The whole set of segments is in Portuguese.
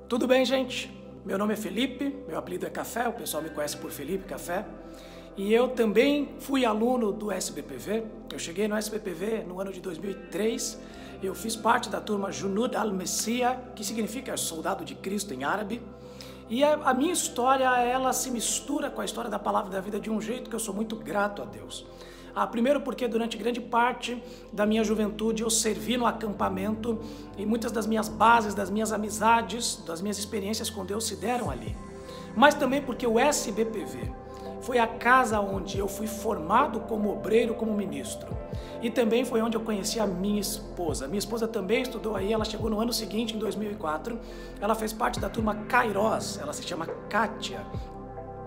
Tudo bem, gente? Meu nome é Felipe, meu apelido é Café, o pessoal me conhece por Felipe Café. E eu também fui aluno do SBPV. Eu cheguei no SBPV no ano de 2003. Eu fiz parte da turma Junud al-Messia, que significa Soldado de Cristo em árabe. E a minha história, ela se mistura com a história da Palavra da Vida de um jeito que eu sou muito grato a Deus. Primeiro porque durante grande parte da minha juventude eu servi no acampamento e muitas das minhas bases, das minhas amizades, das minhas experiências com Deus se deram ali. Mas também porque o SBPV foi a casa onde eu fui formado como obreiro, como ministro. E também foi onde eu conheci a minha esposa. Minha esposa também estudou aí, ela chegou no ano seguinte, em 2004. Ela fez parte da turma Kairos, ela se chama Kátia.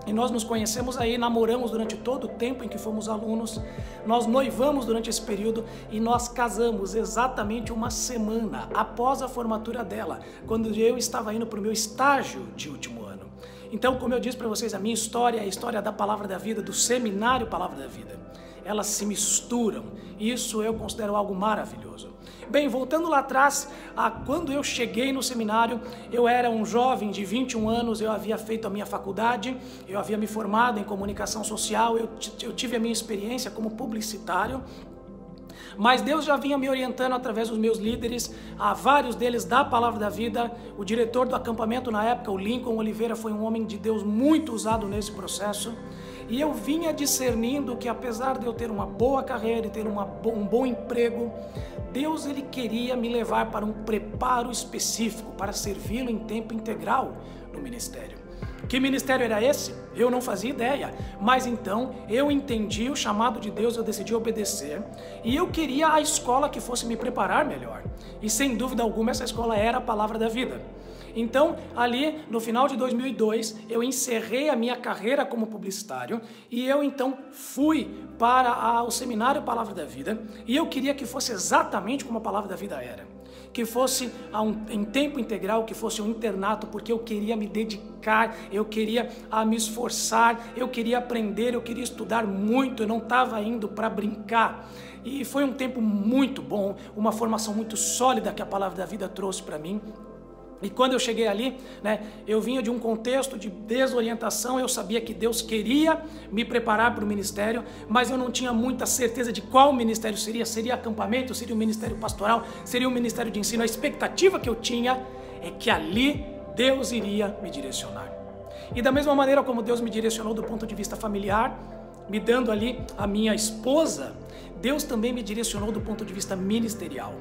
E nós nos conhecemos aí, namoramos durante todo o tempo em que fomos alunos, nós noivamos durante esse período e nós casamos exatamente uma semana após a formatura dela, quando eu estava indo para o meu estágio de último ano. Então, como eu disse para vocês, a minha história é a história da Palavra da Vida, do seminário Palavra da Vida. Elas se misturam, e isso eu considero algo maravilhoso. Bem, voltando lá atrás, quando eu cheguei no seminário, eu era um jovem de 21 anos, eu havia feito a minha faculdade, eu havia me formado em comunicação social, eu tive a minha experiência como publicitário, mas Deus já vinha me orientando através dos meus líderes, vários deles da Palavra da Vida. O diretor do acampamento na época, o Lincoln Oliveira, foi um homem de Deus muito usado nesse processo. E eu vinha discernindo que apesar de eu ter uma boa carreira e ter um bom emprego, Deus ele queria me levar para um preparo específico, para servi-lo em tempo integral no ministério. Que ministério era esse? Eu não fazia ideia, mas então eu entendi o chamado de Deus, eu decidi obedecer e eu queria a escola que fosse me preparar melhor. E sem dúvida alguma essa escola era a Palavra da Vida. Então, ali no final de 2002, eu encerrei a minha carreira como publicitário e eu então fui para o seminário Palavra da Vida e eu queria que fosse exatamente como a Palavra da Vida era. Que fosse em tempo integral, que fosse um internato, porque eu queria me dedicar, eu queria me esforçar, eu queria aprender, eu queria estudar muito, eu não estava indo para brincar. E foi um tempo muito bom, uma formação muito sólida que a Palavra da Vida trouxe para mim. E quando eu cheguei ali, eu vinha de um contexto de desorientação, eu sabia que Deus queria me preparar para o ministério, mas eu não tinha muita certeza de qual ministério seria acampamento, seria um ministério pastoral, seria um ministério de ensino. A expectativa que eu tinha é que ali Deus iria me direcionar. E da mesma maneira como Deus me direcionou do ponto de vista familiar, me dando ali a minha esposa, Deus também me direcionou do ponto de vista ministerial,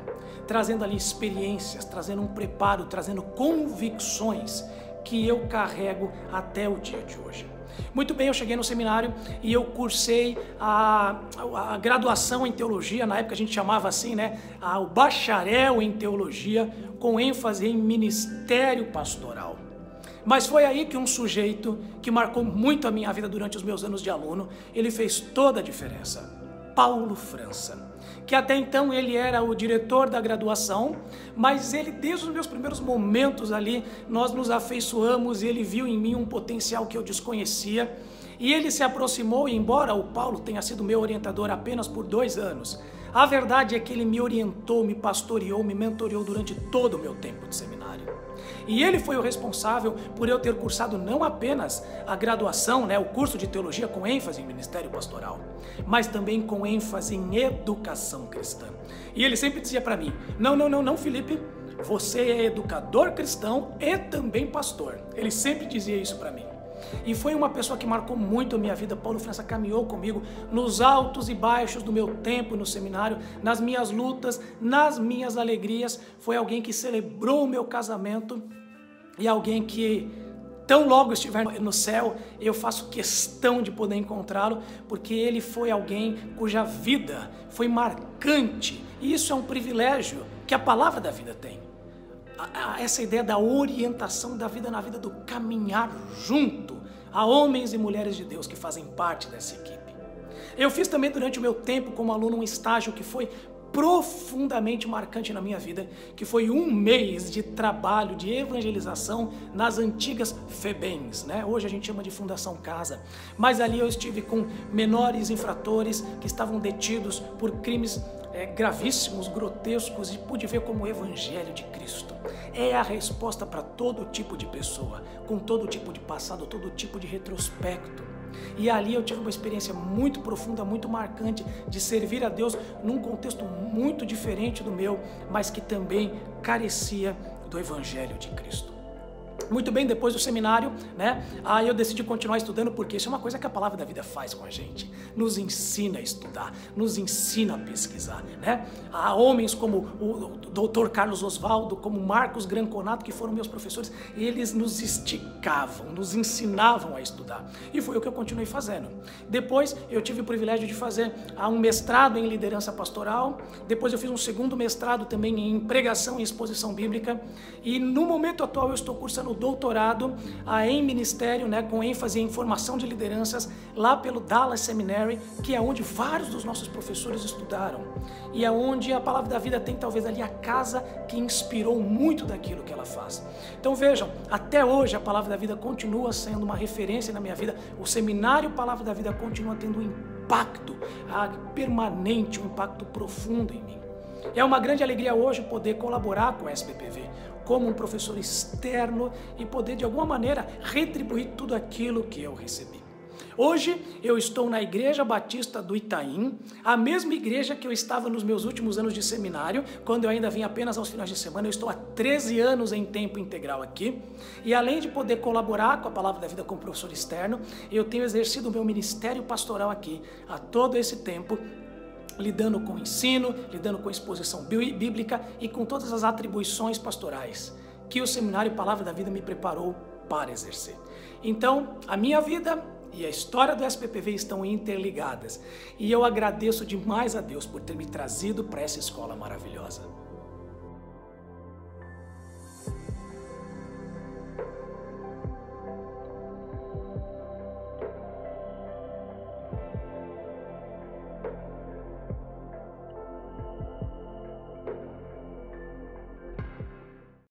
trazendo ali experiências, trazendo um preparo, trazendo convicções que eu carrego até o dia de hoje. Muito bem, eu cheguei no seminário e eu cursei a graduação em teologia, na época a gente chamava assim, o bacharel em teologia, com ênfase em ministério pastoral. Mas foi aí que um sujeito que marcou muito a minha vida durante os meus anos de aluno, ele fez toda a diferença. Paulo França, que até então ele era o diretor da graduação, mas ele desde os meus primeiros momentos ali, nós nos afeiçoamos e ele viu em mim um potencial que eu desconhecia e ele se aproximou e embora o Paulo tenha sido meu orientador apenas por 2 anos, a verdade é que ele me orientou, me pastoreou, me mentoreou durante todo o meu tempo de seminário. E ele foi o responsável por eu ter cursado não apenas a graduação, o curso de teologia com ênfase em ministério pastoral, mas também com ênfase em educação cristã. E ele sempre dizia para mim, não, Felipe, você é educador cristão e também pastor. Ele sempre dizia isso para mim. E foi uma pessoa que marcou muito a minha vida. Paulo França caminhou comigo nos altos e baixos do meu tempo no seminário, nas minhas lutas, nas minhas alegrias. Foi alguém que celebrou o meu casamento e alguém que, tão logo estiver no céu, eu faço questão de poder encontrá-lo, porque ele foi alguém cuja vida foi marcante. E isso é um privilégio que a Palavra da Vida tem. Essa ideia da orientação da vida na vida do caminhar junto a homens e mulheres de Deus que fazem parte dessa equipe. Eu fiz também durante o meu tempo como aluno um estágio que foi profundamente marcante na minha vida, que foi 1 mês de trabalho, de evangelização nas antigas FEBEMs, Hoje a gente chama de Fundação Casa, mas ali eu estive com menores infratores que estavam detidos por crimes gravíssimos, grotescos, e pude ver como o Evangelho de Cristo é a resposta para todo tipo de pessoa, com todo tipo de passado, todo tipo de retrospecto. E ali eu tive uma experiência muito profunda, muito marcante de servir a Deus num contexto muito diferente do meu, mas que também carecia do Evangelho de Cristo. Muito bem, depois do seminário, né, aí eu decidi continuar estudando, porque isso é uma coisa que a Palavra da Vida faz com a gente. Nos ensina a estudar, nos ensina a pesquisar, né? Há homens como o Dr. Carlos Oswaldo, como Marcos Granconato, que foram meus professores, e eles nos esticavam, nos ensinavam a estudar. E foi o que eu continuei fazendo. Depois eu tive o privilégio de fazer um mestrado em liderança pastoral, depois eu fiz um segundo mestrado também em pregação e exposição bíblica, e no momento atual eu estou cursando o doutorado em ministério, né, com ênfase em formação de lideranças, lá pelo Dallas Seminary, que é onde vários dos nossos professores estudaram, e é onde a Palavra da Vida tem talvez ali a casa que inspirou muito daquilo que ela faz. Então vejam, até hoje a Palavra da Vida continua sendo uma referência na minha vida, o seminário Palavra da Vida continua tendo um impacto permanente, um impacto profundo em mim. É uma grande alegria hoje poder colaborar com a SBPV como um professor externo e poder de alguma maneira retribuir tudo aquilo que eu recebi. Hoje eu estou na Igreja Batista do Itaim, a mesma igreja que eu estava nos meus últimos anos de seminário, quando eu ainda vinha apenas aos finais de semana. Eu estou há 13 anos em tempo integral aqui, e além de poder colaborar com a Palavra da Vida como professor externo, eu tenho exercido o meu ministério pastoral aqui há todo esse tempo, lidando com ensino, lidando com exposição bíblica e com todas as atribuições pastorais que o Seminário Palavra da Vida me preparou para exercer. Então, a minha vida e a história do SBPV estão interligadas, e eu agradeço demais a Deus por ter me trazido para essa escola maravilhosa.